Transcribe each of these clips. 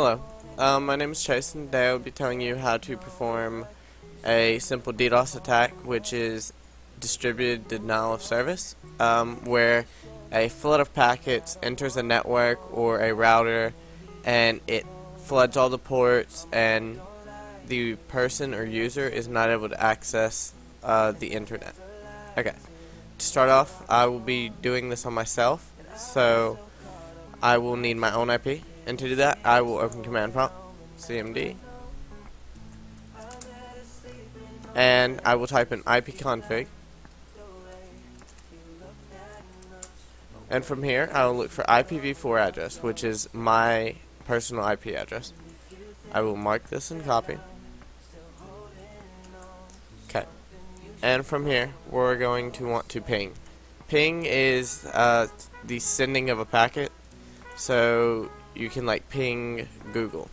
Hello, my name is Chase, and today I will be telling you how to perform a simple DDoS attack, which is distributed denial of service, where a flood of packets enters a network or a router, and it floods all the ports, and the person or user is not able to access the internet. Okay, to start off, I will be doing this on myself, so I will need my own IP. And to do that, I will open command prompt, cmd, and I will type in ipconfig. And from here, I will look for IPv4 address, which is my personal IP address. I will mark this and copy. Okay. And from here, we're going to want to ping. Ping is the sending of a packet. So you can ping google.com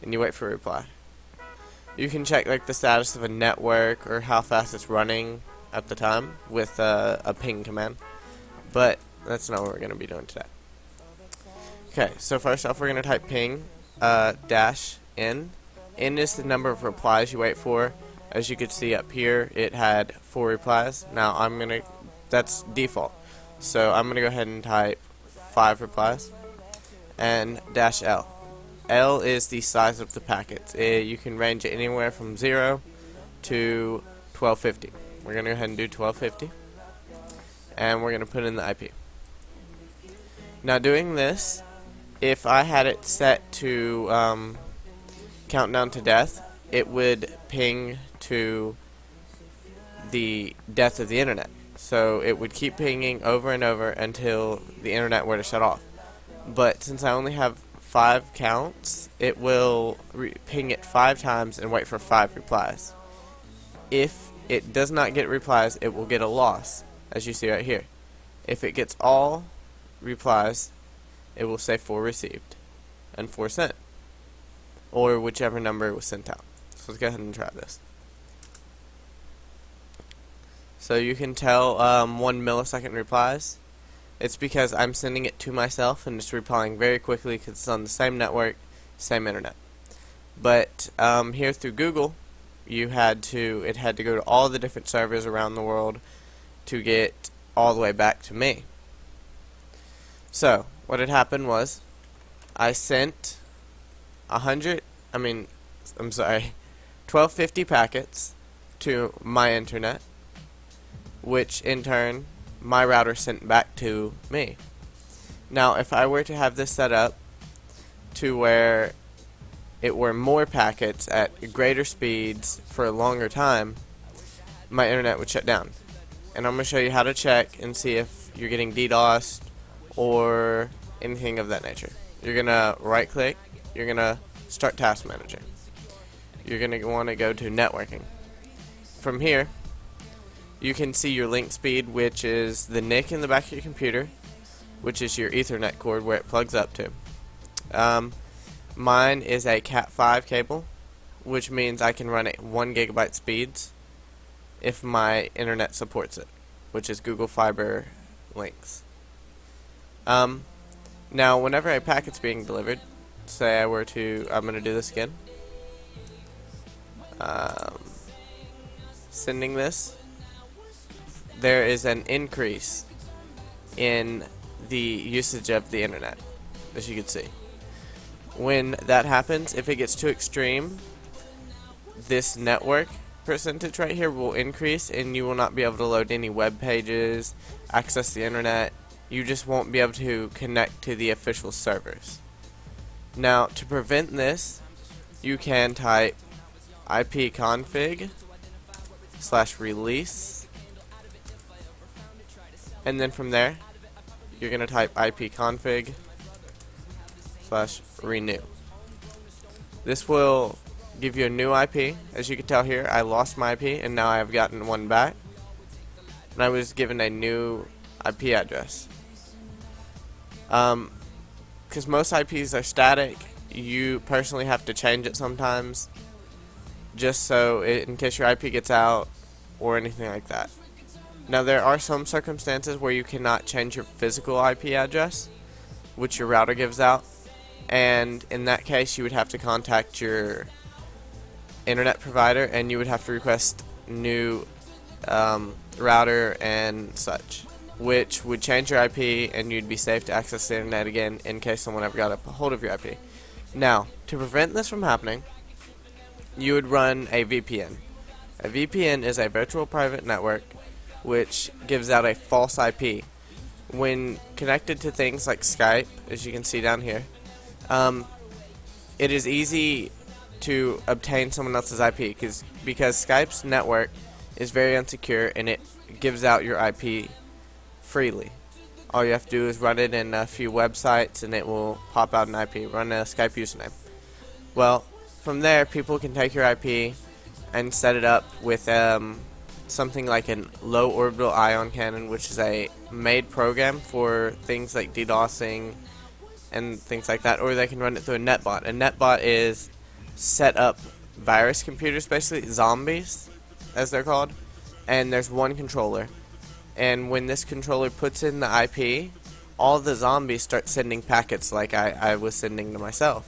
and you wait for a reply. You can check the status of a network or how fast it's running at the time with a ping command, but that's not what we're going to be doing today. Okay, so first off we're going to type ping dash n. N is the number of replies you wait for. As you can see up here, it had 4 replies. Now that's default. So I'm going to go ahead and type 5 replies, and dash L. L is the size of the packets. You can range it anywhere from 0 to 1250. We're going to go ahead and do 1250, and we're going to put in the IP. Now doing this, if I had it set to countdown to death, it would ping to the death of the internet. So it would keep pinging over and over until the internet were to shut off. But since I only have 5 counts, it will ping it 5 times and wait for 5 replies. If it does not get replies, it will get a loss, as you see right here. If it gets all replies, it will say 4 received and 4 sent, or whichever number was sent out. So let's go ahead and try this. So you can tell 1 millisecond replies. It's because I'm sending it to myself and it's replying very quickly because it's on the same network, same internet. But here through Google, it had to go to all the different servers around the world to get all the way back to me. So what had happened was I sent 1250 packets to my internet, which in turn my router sent back to me. Now if I were to have this set up to where it were more packets at greater speeds for a longer time, my internet would shut down. And I'm going to show you how to check and see if you're getting DDoSed or anything of that nature. You're going to right click, you're going to start task manager. You're going to want to go to networking. From here, you can see your link speed, which is the NIC in the back of your computer, which is your Ethernet cord where it plugs up to. Mine is a Cat5 cable, which means I can run at 1 gigabyte speeds if my internet supports it, which is Google Fiber links. Now whenever a packet's being delivered, say I'm going to do this again. Sending this, there is an increase in the usage of the internet, as you can see. When that happens, if it gets too extreme, this network percentage right here will increase and you will not be able to load any web pages, access the internet. You just won't be able to connect to the official servers. Now to prevent this, you can type ipconfig/release, and then from there you're going to type ipconfig/renew. This will give you a new IP. As you can tell here, I lost my IP and now I have gotten one back, and I was given a new IP address. Because most IPs are static, you personally have to change it sometimes, just so in case your IP gets out or anything like that. Now there are some circumstances where you cannot change your physical IP address, which your router gives out, and in that case you would have to contact your internet provider and you would have to request new router and such, which would change your IP and you'd be safe to access the internet again in case someone ever got a hold of your IP. Now, to prevent this from happening, you would run a VPN. A VPN is a virtual private network which gives out a false IP. When connected to things like Skype, as you can see down here, it is easy to obtain someone else's IP because Skype's network is very insecure and it gives out your IP freely. All you have to do is run it in a few websites and it will pop out an IP. Run a Skype username. Well, from there people can take your IP and set it up with something like a low orbital ion cannon, which is a made program for things like DDoSing and things like that, or they can run it through a netbot. A netbot is set up virus computers, basically zombies as they're called, and there's one controller, and when this controller puts in the IP, all the zombies start sending packets like I was sending to myself.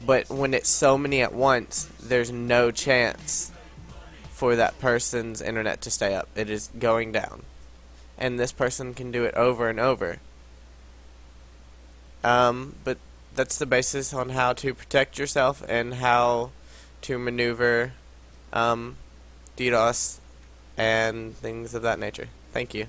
But when it's so many at once, there's no chance for that person's internet to stay up. It is going down, and this person can do it over and over. But that's the basis on how to protect yourself and how to maneuver DDoS and things of that nature. Thank you.